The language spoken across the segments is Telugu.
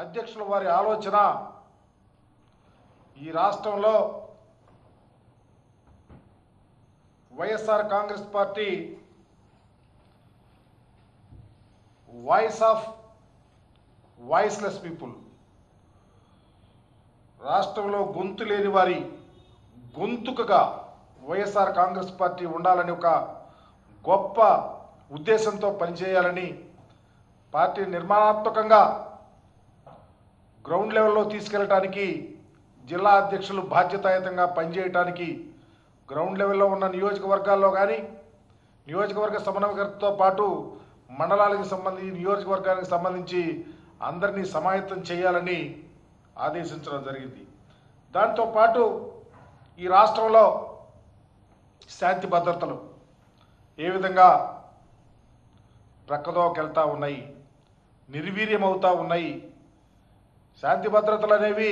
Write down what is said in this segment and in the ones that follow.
అధ్యక్షుల వారి ఆలోచన ఈ రాష్ట్రంలో YSR Congress party voice of voiceless people, రాష్ట్రంలో గొంతు లేని వారి గొంతుకగా వైఎస్ఆర్ కాంగ్రెస్ పార్టీ ఉండాలని ఒక గొప్ప ఉద్దేశంతో పనిచేయాలని పార్టీ నిర్మాణాత్మకంగా గ్రౌండ్ లెవెల్లో తీసుకెళ్ళటానికి జిల్లా అధ్యక్షులు బాధ్యతాయుతంగా పనిచేయటానికి గ్రౌండ్ లెవెల్లో ఉన్న నియోజకవర్గాల్లో కానీ నియోజకవర్గ సమన్వయకర్తతో పాటు మండలాలకు సంబంధించి నియోజకవర్గానికి సంబంధించి అందరినీ సమాయత్తం చేయాలని ఆదేశించడం జరిగింది. దాంతోపాటు ఈ రాష్ట్రంలో శాంతి భద్రతలు ఏ విధంగా ప్రక్కదోకెళ్తా ఉన్నాయి, నిర్వీర్యమవుతూ ఉన్నాయి. శాంతి భద్రతలు అనేవి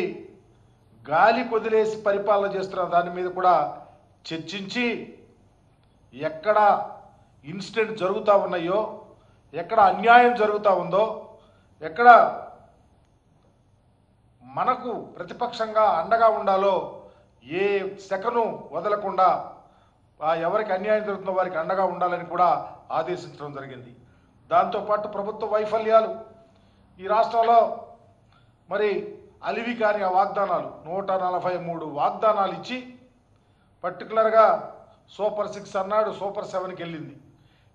గాలి కొదిలేసి పరిపాలన చేస్తున్న దాని మీద కూడా చర్చించి ఎక్కడ ఇన్సిడెంట్ జరుగుతూ ఉన్నాయో, ఎక్కడ అన్యాయం జరుగుతూ ఉందో, ఎక్కడ మనకు ప్రతిపక్షంగా అండగా ఉండాలో ఏ సెకను వదలకుండా ఎవరికి అన్యాయం జరుగుతుందో వారికి అండగా ఉండాలని కూడా ఆదేశించడం జరిగింది. దాంతోపాటు ప్రభుత్వ వైఫల్యాలు ఈ రాష్ట్రంలో మరి అలివి కాని వాగ్దానాలు 143 వాగ్దానాలు ఇచ్చి పర్టికులర్గా సూపర్ 6 అన్నాడు, సూపర్ 7కి వెళ్ళింది.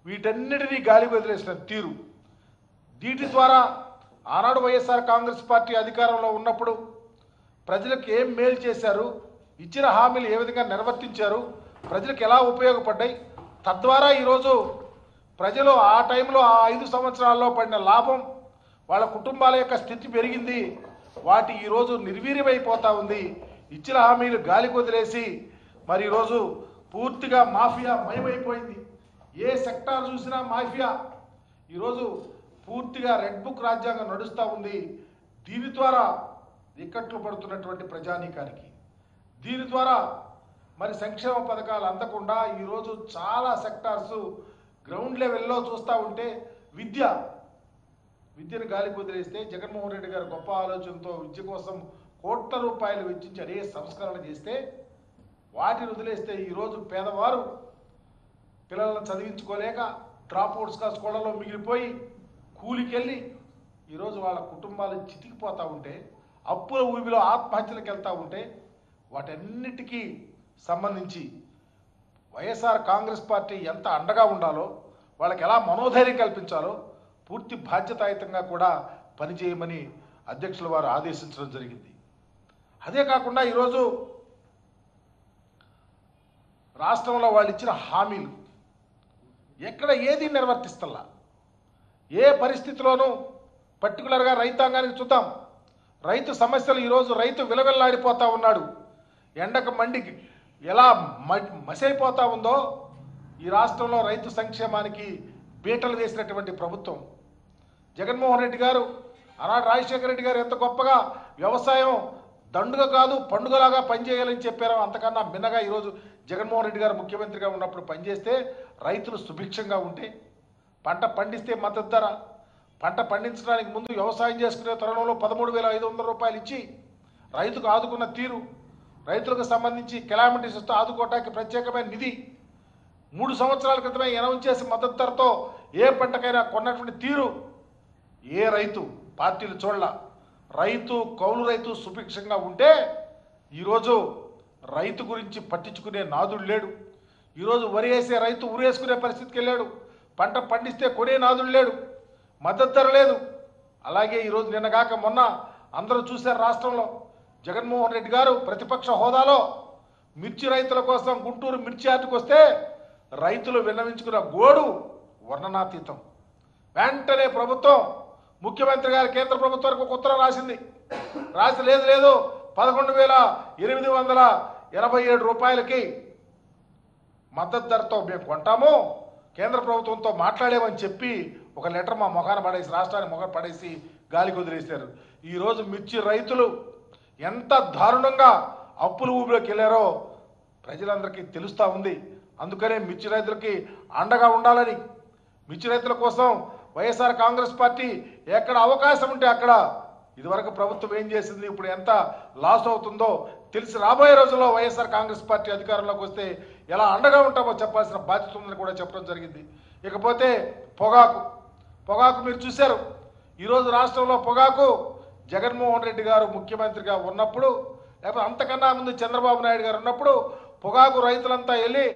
వీటన్నిటినీ గాలి వదిలేసిన తీరు, వీటి ద్వారా ఆనాడు వైఎస్ఆర్ కాంగ్రెస్ పార్టీ అధికారంలో ఉన్నప్పుడు ప్రజలకు ఏం మేలు చేశారు, ఇచ్చిన హామీలు ఏ విధంగా నిర్వర్తించారు, ప్రజలకు ఎలా ఉపయోగపడ్డాయి, తద్వారా ఈరోజు ప్రజలు ఆ టైంలో ఆ 5 సంవత్సరాల్లో పడిన లాభం, వాళ్ళ కుటుంబాల యొక్క స్థితి పెరిగింది, వాటి ఈరోజు నిర్వీర్యమైపోతూ ఉంది. ఇచ్చిన హామీలు గాలి కొదిలేసి మరి ఈరోజు పూర్తిగా మాఫియా మయమైపోయింది. ఏ సెక్టార్ చూసినా మాఫియా, ఈరోజు పూర్తిగా రెడ్ బుక్ రాజ్యాంగం నడుస్తూ ఉంది. దీని ద్వారా ఇక్కట్లు పడుతున్నటువంటి ప్రజానీకానికి, దీని ద్వారా మరి సంక్షేమ పథకాలు అందకుండా ఈరోజు చాలా సెక్టార్స్ గ్రౌండ్ లెవెల్లో చూస్తూ ఉంటే విద్యను గాలి కుదిరేస్తే జగన్మోహన్ రెడ్డి గారు గొప్ప ఆలోచనతో విద్య కోసం కోట్ల రూపాయలు వెచ్చించి అనేక సంస్కరణ చేస్తే వాటిని వదిలేస్తే ఈరోజు పేదవారు పిల్లలను చదివించుకోలేక డ్రాప్అవుట్స్గా స్కూళ్ళలో మిగిలిపోయి కూలికెళ్ళి ఈరోజు వాళ్ళ కుటుంబాలు చితికిపోతూ ఉంటే, అప్పుల ఊబిలో ఆత్మహత్యలకు వెళ్తూ ఉంటే, వాటన్నిటికీ సంబంధించి వైఎస్ఆర్ కాంగ్రెస్ పార్టీ ఎంత అండగా ఉండాలో, వాళ్ళకి ఎలా మనోధైర్యం కల్పించాలో పూర్తి బాధ్యతాయుతంగా కూడా పనిచేయమని అధ్యక్షుల వారు ఆదేశించడం జరిగింది. అదే కాకుండా ఈరోజు రాష్ట్రంలో వాళ్ళు ఇచ్చిన హామీలు ఎక్కడ ఏది నిర్వర్తిస్తల్లా, ఏ పరిస్థితిలోనూ పర్టికులర్గా రైతాంగానికి చూద్దాం. రైతు సమస్యలు ఈరోజు రైతు విలవిల్లాడిపోతూ ఉన్నాడు. ఎండకు మండికి ఎలా మసైపోతూ ఉందో ఈ రాష్ట్రంలో రైతు సంక్షేమానికి బీటలు వేసినటువంటి ప్రభుత్వం జగన్మోహన్ రెడ్డి గారు, ఆనాడు రాజశేఖర రెడ్డి గారు ఎంత గొప్పగా వ్యవసాయం దండుగ కాదు పండుగలాగా పనిచేయాలని చెప్పారో, అంతకన్నా మిన్నగా ఈరోజు జగన్మోహన్ రెడ్డి గారు ముఖ్యమంత్రిగా ఉన్నప్పుడు పనిచేస్తే రైతులు సుభిక్షంగా ఉంటే, పంట పండిస్తే మద్దతు ధర, పంట పండించడానికి ముందు వ్యవసాయం చేసుకునే తరుణంలో 13,500 రూపాయలు ఇచ్చి రైతుకు ఆదుకున్న తీరు, రైతులకు సంబంధించి కెలామిటీస్ వస్తే ఆదుకోవటానికి ప్రత్యేకమైన నిధి 3 సంవత్సరాల క్రితమే అనౌన్స్ చేసి మద్దతు ధరతో ఏ పంటకైనా కొన్నటువంటి తీరు ఏ రైతు పార్టీలు చూడాల. రైతు కౌలు రైతు సుభిక్షంగా ఉంటే ఈరోజు రైతు గురించి పట్టించుకునే నాదుడు లేడు. ఈరోజు వరి వేసే రైతు ఉరేసుకునే పరిస్థితికి వెళ్ళాడు. పంట పండిస్తే కొనే నాదుడు లేడు. మద్దతు ధర లేదు. అలాగే ఈరోజు నిన్నగాక మొన్న అందరూ చూశారు, రాష్ట్రంలో జగన్మోహన్ రెడ్డి గారు ప్రతిపక్ష హోదాలో మిర్చి రైతుల కోసం గుంటూరు మిర్చి యార్డుకు వస్తే రైతులు విన్నవించుకున్న గోడు వర్ణనాతీతం. వెంటనే ప్రభుత్వం, ముఖ్యమంత్రి గారు కేంద్ర ప్రభుత్వానికి ఒక ఉత్తరం రాసింది. రాసి లేదు 11,887 రూపాయలకి మద్దతు ధరతో మేము కొంటాము, కేంద్ర ప్రభుత్వంతో మాట్లాడేమని చెప్పి ఒక లెటర్ మా మొఖాన పడేసి, రాష్ట్రాన్ని మొఖాన పడేసి గాలి కుదిరేశారు. ఈరోజు మిర్చి రైతులు ఎంత దారుణంగా అప్పుల ఊబిలోకి వెళ్ళారో ప్రజలందరికీ తెలుస్తూ ఉంది. అందుకనే మిర్చి రైతులకి అండగా ఉండాలని, మిర్చి రైతుల కోసం వైఎస్ఆర్ కాంగ్రెస్ పార్టీ ఎక్కడ అవకాశం ఉంటే అక్కడ ఇదివరకు ప్రభుత్వం ఏం చేసింది, ఇప్పుడు ఎంత లాస్ అవుతుందో తెలిసి రాబోయే రోజుల్లో వైఎస్ఆర్ కాంగ్రెస్ పార్టీ అధికారంలోకి వస్తే ఎలా అండగా ఉంటామో చెప్పాల్సిన బాధ్యత ఉందని కూడా చెప్పడం జరిగింది. ఇకపోతే పొగాకు మీరు చూశారు. ఈరోజు రాష్ట్రంలో పొగాకు జగన్మోహన్ రెడ్డి గారు ముఖ్యమంత్రిగా ఉన్నప్పుడు, లేకపోతే అంతకన్నా ముందు చంద్రబాబు నాయుడు గారు ఉన్నప్పుడు పొగాకు రైతులంతా వెళ్ళి